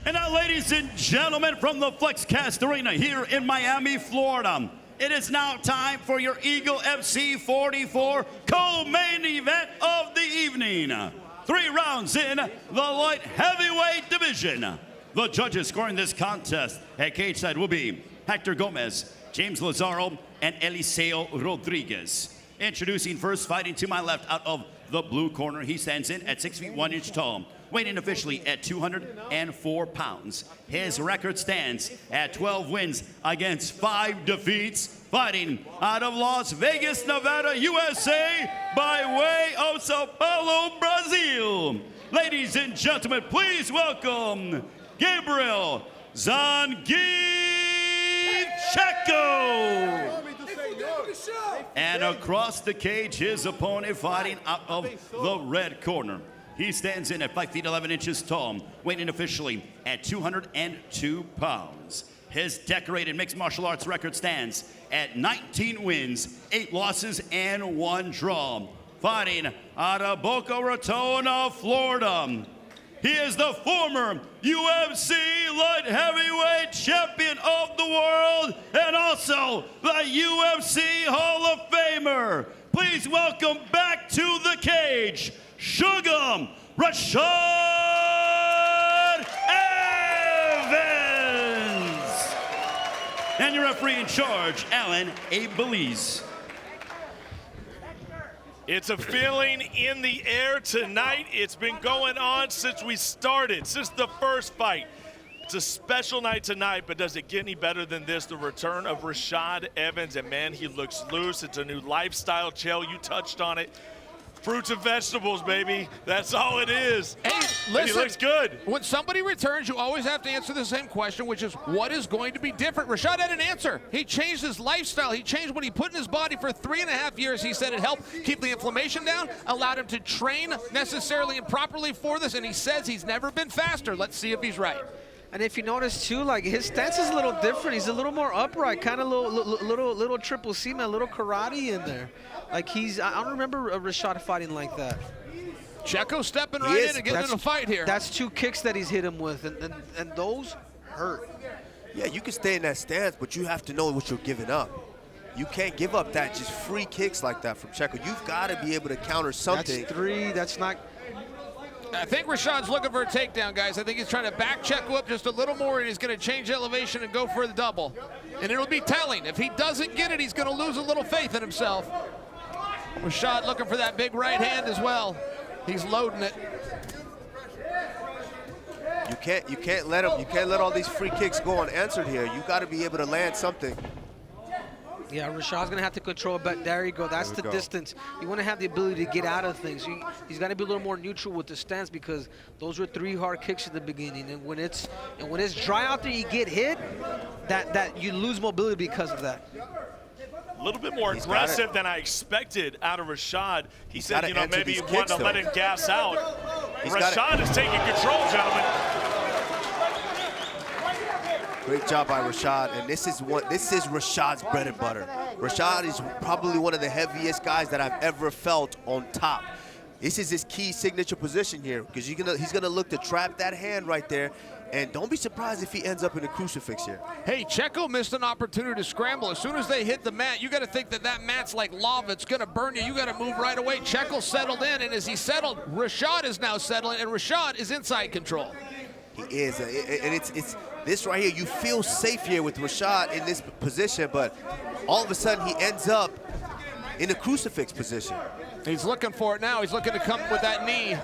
And now, ladies and gentlemen, from the FlexCast Arena here in Miami, Florida, it is now time for your Eagle FC 44 co-main event of the evening. 3 rounds in the light heavyweight division. The judges scoring this contest at cage side will be Hector Gomez, James Lazaro, and Eliseo Rodriguez. Introducing first, fighting to my left out of the blue corner. He stands in at 6 feet 1 inch tall, weighing officially at 204 pounds. His record stands at 12 wins against 5 defeats, fighting out of Las Vegas, Nevada, USA, by way of Sao Paulo, Brazil. Ladies and gentlemen, please welcome Gabriel Checco. And across the cage, his opponent fighting out of the red corner. He stands in at 5 feet 11 inches tall, weighing officially at 202 pounds. His decorated mixed martial arts record stands at 19 wins, 8 losses, and 1 draw. Fighting out of Boca Raton, Florida. He is the former UFC light heavyweight champion of the world and also the UFC Hall of Famer. Please welcome back to the cage, Sugar Rashad Evans. And your referee in charge, Alan A. Belize. It's a feeling in the air tonight. It's been going on since we started, since the first fight. It's a special night tonight, but does it get any better than this? The return of Rashad Evans, and man, he looks loose. It's a new lifestyle, Chell. You touched on it. Fruits and vegetables, baby. That's all it is. Hey, listen, he looks good. When somebody returns, you always have to answer the same question, which is, what is going to be different? Rashad had an answer. He changed his lifestyle. He changed what he put in his body for 3.5 years. He said it helped keep the inflammation down, allowed him to train necessarily and properly for this, and he says he's never been faster. Let's see if he's right. And if you notice too, like his stance is a little different. He's a little more upright, kind of little triple C, man, a little karate in there. Like I don't remember Rashad fighting like that. Checco stepping right in and getting in a fight here. That's 2 kicks that he's hit him with, and those hurt. Yeah, you can stay in that stance, but you have to know what you're giving up. You can't give up that just free kicks like that from Checco. You've got to be able to counter something. That's 3. That's not. I think Rashad's looking for a takedown, guys. I think he's trying to back Checco up just a little more, and he's going to change elevation and go for the double. And it'll be telling. If he doesn't get it, he's going to lose a little faith in himself. Rashad looking for that big right hand as well. He's loading it. You can't let him. You can't let all these free kicks go unanswered here. You got to be able to land something. Yeah, Rashad's gonna have to control, but there you go. That's the distance. You want to have the ability to get out of things. He's got to be a little more neutral with the stance because those were 3 hard kicks at the beginning, and when it's dry out there, you get hit. That you lose mobility because of that. A little bit more aggressive than I expected out of Rashad. He said, you know, maybe he wanted to let him gas out. Rashad is taking control, gentlemen. Great job by Rashad, and this is Rashad's bread and butter. Rashad is probably one of the heaviest guys that I've ever felt on top. This is his key signature position here because he's gonna look to trap that hand right there, and don't be surprised if he ends up in a crucifix here. Hey, Checco missed an opportunity to scramble. As soon as they hit the mat, you got to think that mat's like lava. It's going to burn you. You got to move right away. Checco settled in, and as he settled, Rashad is now settling, and Rashad is inside control. He is, and it's this right here. You feel safe here with Rashad in this position, but all of a sudden he ends up in a crucifix position. He's looking for it now. He's looking to come with that knee.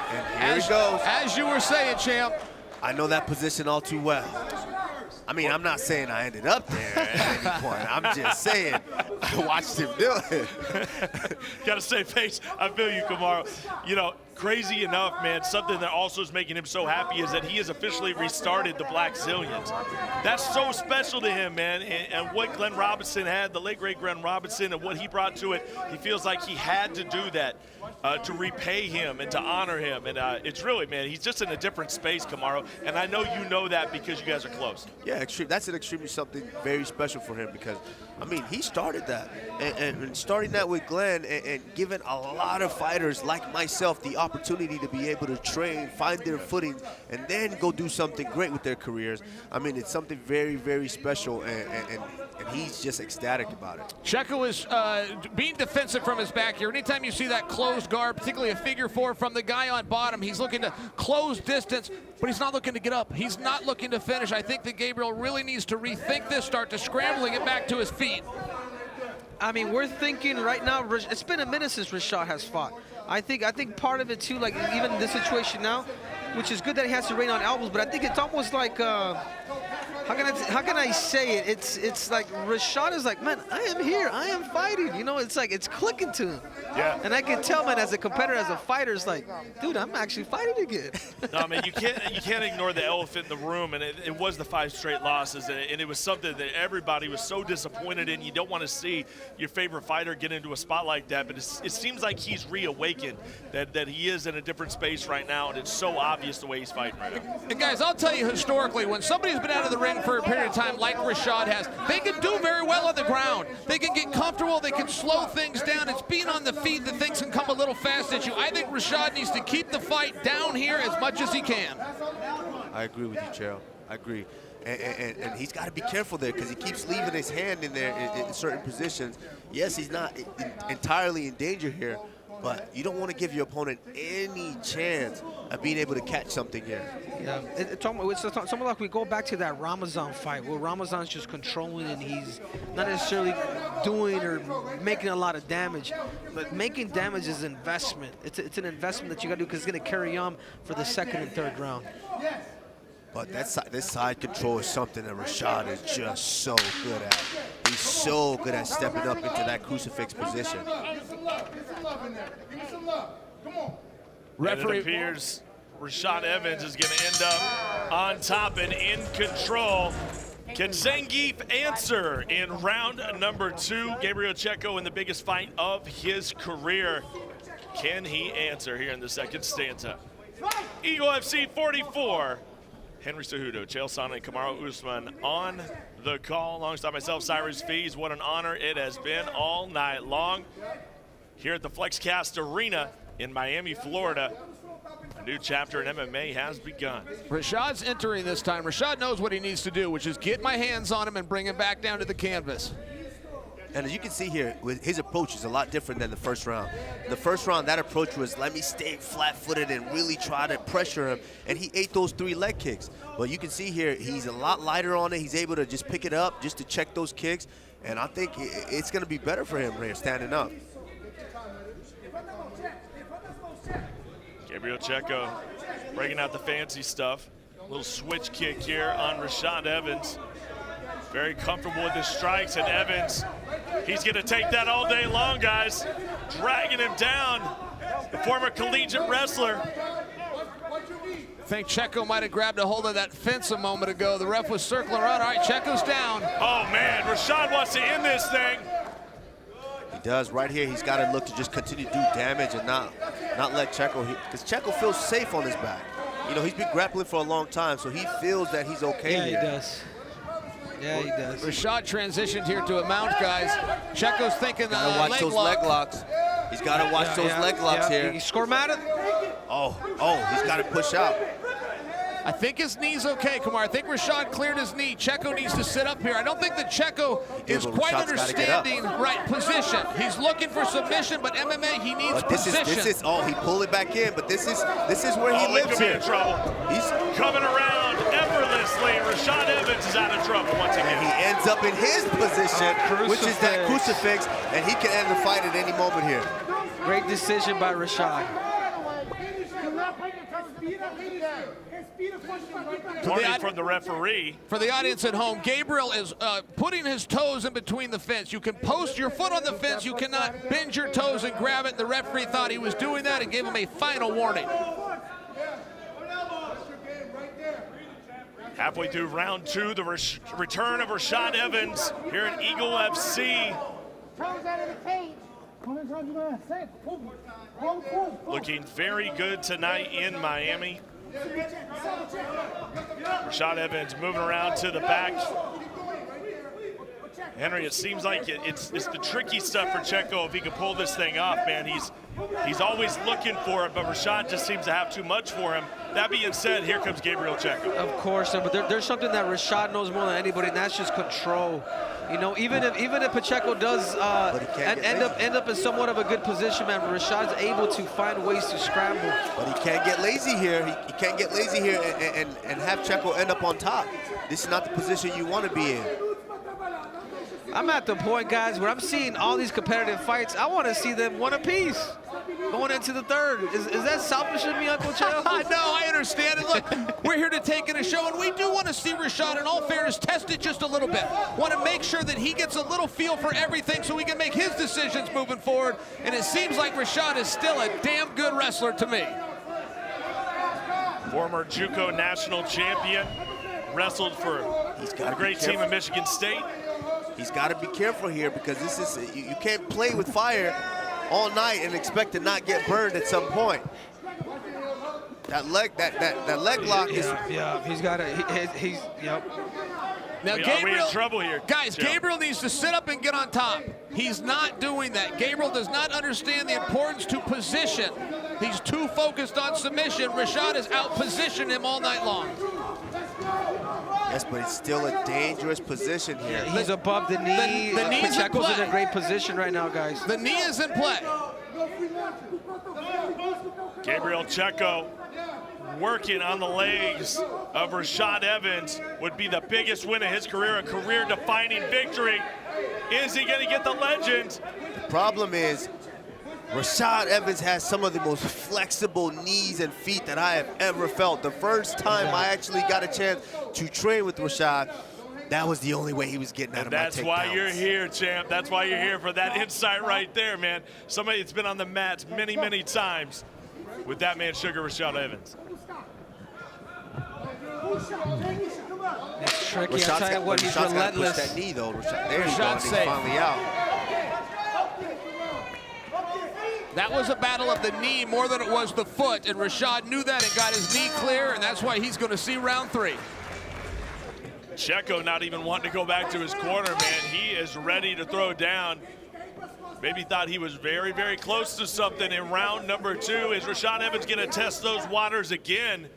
And here he goes. As you were saying, champ. I know that position all too well. I mean, I'm not saying I ended up there at any point. I'm just saying I watched him do it. Got to say, Pace, I feel you, Kamaru. You know, crazy enough, man, something that also is making him so happy is that he has officially restarted the Black Zillions. That's so special to him, man, and what Glenn Robinson had, the late, great Glenn Robinson, and what he brought to it, he feels like he had to do that to repay him and to honor him. And it's really, man, he's just in a different space, Kamaru, and I know you know that because you guys are close. Yeah, that's an extremely something very special for him because, I mean, he started that. And starting that with Glenn and giving a lot of fighters like myself the opportunity to be able to train, find their footing, and then go do something great with their careers. I mean, it's something very, very special, and he's just ecstatic about it. Checco is being defensive from his back here. Anytime you see that closed guard, particularly a figure four from the guy on bottom, he's looking to close distance, but he's not looking to get up. He's not looking to finish. I think that Gabriel really needs to rethink this, start to scrambling it back to his feet. I mean, we're thinking right now, it's been a minute since Rashad has fought. I think part of it too, like even this situation now, which is good that he has to rain on elbows, but I think it's almost like, how can I say it? It's like Rashad is like, man, I am here, I am fighting. You know, it's like it's clicking to him. Yeah. And I can tell, man, as a competitor, as a fighter, it's like, dude, I'm actually fighting again. No, man, you can't ignore the elephant in the room, and it was the 5 straight losses, and it was something that everybody was so disappointed in. You don't want to see your favorite fighter get into a spot like that, but it seems like he's reawakened, that he is in a different space right now, and it's so obvious the way he's fighting right now. And guys, I'll tell you historically, when somebody's been out of the ring for a period of time like Rashad has, they can do very well on the ground. They can get comfortable, they can slow things down. It's being on the feet that things can come a little fast at you. I think Rashad needs to keep the fight down here as much as he can. I agree with you, Cheryl. I agree. And he's got to be careful there because he keeps leaving his hand in there in certain positions. Yes, he's not entirely in danger here, but you don't want to give your opponent any chance of being able to catch something here. Yeah, it's something like we go back to that Ramazan fight where Ramazan's just controlling and he's not necessarily doing or making a lot of damage, but making damage is an investment. It's an investment that you got to do because it's going to carry on for the second and third round. But this side control is something that Rashad is just so good at. He's so good at stepping up into that crucifix position. Referee. It appears Rashad Evans is going to end up on top and in control. Can Zangief answer in round number 2? Gabriel Checco in the biggest fight of his career. Can he answer here in the second stanza? Eagle FC 44. Henry Cejudo, Chael Sonnen, and Kamaru Usman on the call alongside myself, Cyrus Fees. What an honor it has been all night long here at the FlexCast Arena in Miami, Florida. A new chapter in MMA has begun. Rashad's entering this time. Rashad knows what he needs to do, which is get my hands on him and bring him back down to the canvas. And as you can see here, his approach is a lot different than the first round. The first round, that approach was let me stay flat-footed and really try to pressure him, and he ate those 3 leg kicks. But you can see here, he's a lot lighter on it. He's able to just pick it up just to check those kicks, and I think it's going to be better for him here standing up. Gabriel Checco breaking out the fancy stuff. A little switch kick here on Rashad Evans. Very comfortable with his strikes, and Evans, he's going to take that all day long, guys. Dragging him down, the former collegiate wrestler. I think Checco might have grabbed a hold of that fence a moment ago. The ref was circling around. All right, Checco's down. Oh, man, Rashad wants to end this thing. He does. Right here, he's got to look to just continue to do damage and not let Checco, because Checco feels safe on his back. You know, he's been grappling for a long time, so he feels that he's okay here. Yeah, he does. Yeah, he does. Rashad transitioned here to a mount, guys. Checco's thinking gotta watch those leg locks. He's got to watch those leg locks here. He score mad. Oh, he's got to push out. I think his knee's okay, Kumar. I think Rashad cleared his knee. Checco needs to sit up here. I don't think that Checco is quite understanding right position. He's looking for submission, but MMA, he needs position. This is, he pulled it back in, but this is where he lives here. In trouble. He's coming around effortlessly. Rashad Evans is out of trouble once again. And he ends up in his position, which is that crucifix, and he can end the fight at any moment here. Great decision by Rashad. From the referee. For the audience at home, Gabriel is putting his toes in between the fence. You can post your foot on the fence. You cannot bend your toes and grab it. The referee thought he was doing that and gave him a final warning. Halfway through round 2, the return of Rashad Evans here at Eagle FC. Looking very good tonight in Miami. Rashad Evans moving around to the back. Henry, it seems like it's the tricky stuff for Checco. If he can pull this thing off, man, He's always looking for it, but Rashad just seems to have too much for him. That being said, here comes Gabriel Checco. Of course, but there's something that Rashad knows more than anybody, and that's just control. You know, even if Pacheco does end up in somewhat of a good position, man, Rashad's able to find ways to scramble. But he can't get lazy here. He can't get lazy here and have Checco end up on top. This is not the position you want to be in. I'm at the point, guys, where I'm seeing all these competitive fights. I want to see them one apiece going into the third. Is that selfish of me, Uncle Chell? No, I understand it. Look, we're here to take in a show, and we do want to see Rashad, in all fairness, test it just a little bit. Want to make sure that he gets a little feel for everything so he can make his decisions moving forward. And it seems like Rashad is still a damn good wrestler to me. Former JUCO national champion, wrestled for a great team in Michigan State. He's got to be careful here because this is you can't play with fire all night and expect to not get burned at some point. That leg lock is. Yeah, he's got it. He's yep. Now, Are we Gabriel, in trouble here? guys, Joe? Gabriel needs to sit up and get on top. He's not doing that. Gabriel does not understand the importance to position. He's too focused on submission. Rashad has out-positioned him all night long. Yes, but it's still a dangerous position here. He's above the knee. The knee's in Pacheco's play. in a great position right now, guys. The knee is in play. Gabriel Checco working on the legs of Rashad Evans would be the biggest win of his career, a career-defining victory. Is he going to get the legend? The problem is Rashad Evans has some of the most flexible knees and feet that I have ever felt. The first time I actually got a chance to train with Rashad, that was the only way he was getting out of my takedowns. That's why you're here, champ. That's why you're here, for that insight right there, man. Somebody that's been on the mats many, many times with that man, Sugar Rashad Evans. It's tricky. I tell you what, he's relentless. Push that knee, though. There you go. Rashad's He's safe. finally out. That was a battle of the knee more than it was the foot, and Rashad knew that and got his knee clear, and that's why he's going to see round 3. Checco not even wanting to go back to his corner, man. He is ready to throw down. Maybe thought he was very, very close to something in round number 2. Is Rashad Evans going to test those waters again?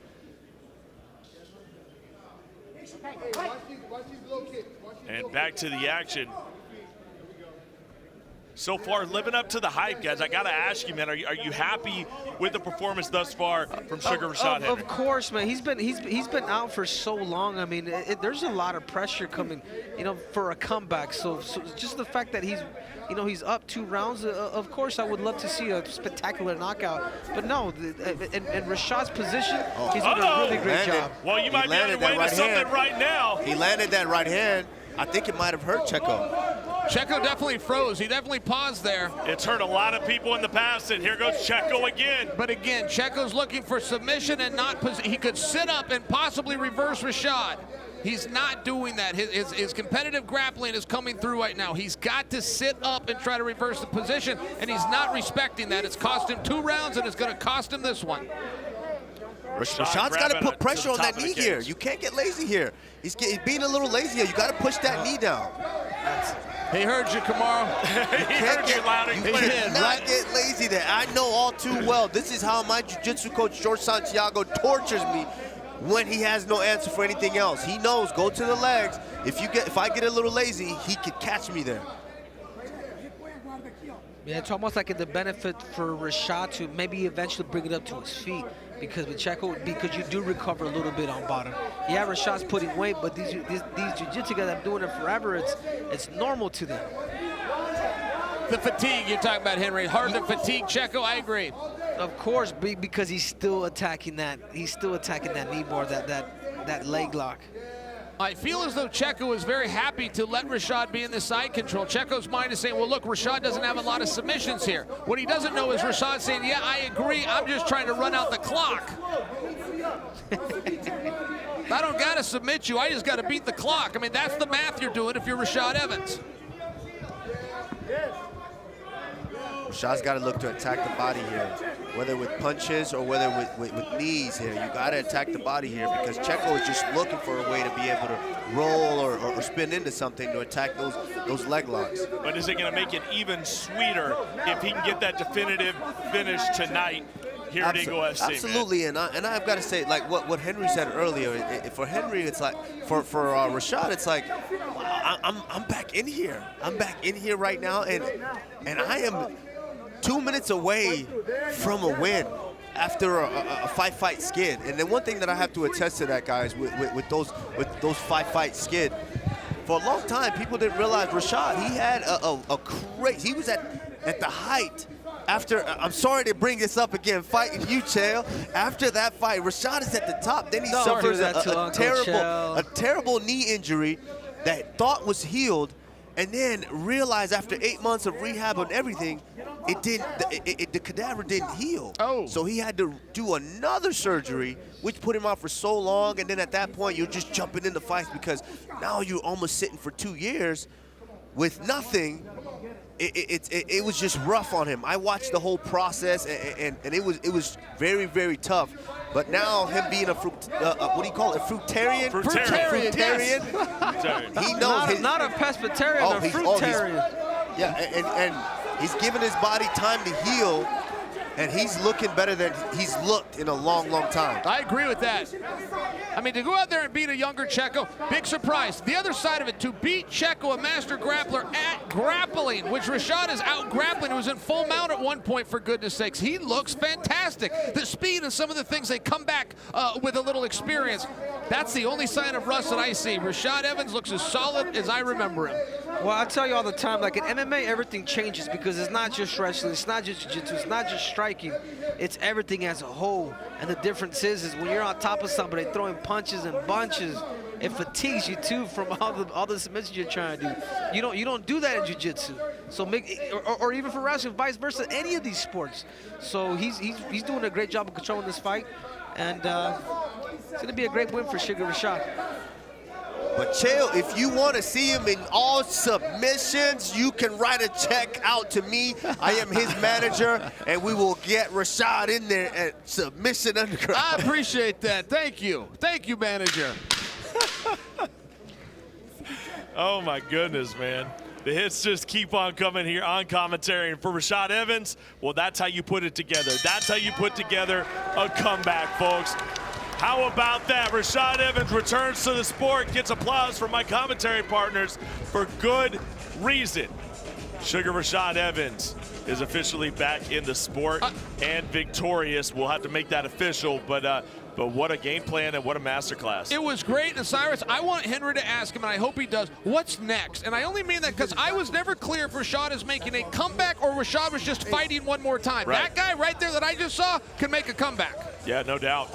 And back to the action. So far, living up to the hype, guys. I got to ask you, man, are you happy with the performance thus far from Sugar Rashad Evans? Of course, man. He's been out for so long. I mean, there's a lot of pressure coming, you know, for a comeback. So just the fact that he's up 2 rounds. Of course, I would love to see a spectacular knockout. But no, in Rashad's position, he's doing a really great job. Well, you might be on your way to something right now. He landed that right hand. I think it might have hurt Checco. Checco definitely froze. He definitely paused there. It's hurt a lot of people in the past, and here goes Checco again. But again, Checco's looking for submission and not he could sit up and possibly reverse Rashad. He's not doing that. His competitive grappling is coming through right now. He's got to sit up and try to reverse the position, and he's not respecting that. It's cost him 2 rounds, and it's going to cost him this one. Rashad's got to put pressure on that knee here. You can't get lazy here. He's being a little lazy here. You got to push that knee down. He heard you, Kamaru. He heard you loud and You clear. cannot get lazy there. I know all too well. This is how my jiu-jitsu coach, George Santiago, tortures me when he has no answer for anything else. He knows, go to the legs. If I get a little lazy, he could catch me there. Yeah, it's almost like the benefit for Rashad to maybe eventually bring it up to his feet, because with Checco, because you do recover a little bit on bottom. Yeah, Rashad's putting weight, but these jiu-jitsu guys have been doing it forever. It's normal to them. The fatigue you're talking about, Henry. Hard to fatigue Checco. I agree. Of course, because he's still attacking that. He's still attacking that knee bar, that leg lock. I feel as though Checco is very happy to let Rashad be in the side control. Checco's mind is saying, well, look, Rashad doesn't have a lot of submissions here. What he doesn't know is Rashad saying, yeah, I agree. I'm just trying to run out the clock. I don't got to submit you. I just got to beat the clock. I mean, that's the math you're doing if you're Rashad Evans. Rashad's got to look to attack the body here, whether with punches or whether with knees here. You got to attack the body here because Checco is just looking for a way to be able to roll or spin into something to attack those leg locks. But is it going to make it even sweeter if he can get that definitive finish tonight here at Eagle FC? Absolutely, man. and I've got to say, like what Henry said earlier, for Henry, it's like, for Rashad, it's like, I'm back in here. I'm back in here right now, and I am 2 minutes away from a win after a five-fight skid. And then one thing that I have to attest to that, guys, with those five-fight skid, for a long time, people didn't realize Rashad, he had a crazy, he was at the height. After, I'm sorry to bring this up again, fighting you, Chael. After that fight, Rashad is at the top. Then he suffers a terrible knee injury that thought was healed, and then realized after 8 months of rehab and everything, the cadaver didn't heal. Oh. So he had to do another surgery, which put him out for so long. And then at that point, you're just jumping into fights because now you're almost sitting for 2 years with nothing. It was just rough on him. I watched the whole process, and it was very, very tough. But now him being a what do you call it? A fruitarian? Fruitarian. Yes. He knows not a pescatarian, a fruitarian. And he's given his body time to heal, and he's looking better than he's looked in a long, long time. I agree with that. I mean, to go out there and beat a younger Checco, big surprise. The other side of it, to beat Checco, a master grappler, at grappling, which Rashad is out grappling. He was in full mount at one point, for goodness sakes. He looks fantastic. The speed and some of the things, they come back with a little experience. That's the only sign of rust that I see. Rashad Evans looks as solid as I remember him. Well, I tell you all the time, like in MMA, everything changes because it's not just wrestling, it's not just jiu-jitsu, it's not just striking, it's everything as a whole. And the difference is when you're on top of somebody throwing punches and bunches, it fatigues you too from all the submissions you're trying to do. You don't do that in jiu-jitsu. So or even for wrestling, vice versa, any of these sports. So he's doing a great job of controlling this fight, and it's going to be a great win for Sugar Rashad. But Chael, if you want to see him in all submissions, you can write a check out to me. I am his manager, and we will get Rashad in there at submission underground. I appreciate that. Thank you. Thank you, manager. Oh, my goodness, man. The hits just keep on coming here on commentary. And for Rashad Evans, well, that's how you put it together. That's how you put together a comeback, folks. How about that? Rashad Evans returns to the sport, gets applause from my commentary partners for good reason. Sugar Rashad Evans is officially back in the sport and victorious. We'll have to make that official, but what a game plan and what a masterclass. It was great. And Cyrus, I want Henry to ask him, and I hope he does, what's next? And I only mean that because I was never clear if Rashad is making a comeback or Rashad was just fighting one more time. Right. That guy right there that I just saw can make a comeback. Yeah, no doubt.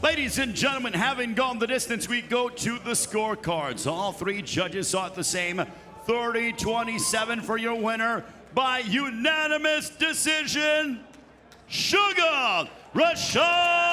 Ladies and gentlemen, having gone the distance, we go to the scorecards. All three judges saw it the same. 30-27 for your winner by unanimous decision, Sugar Rashad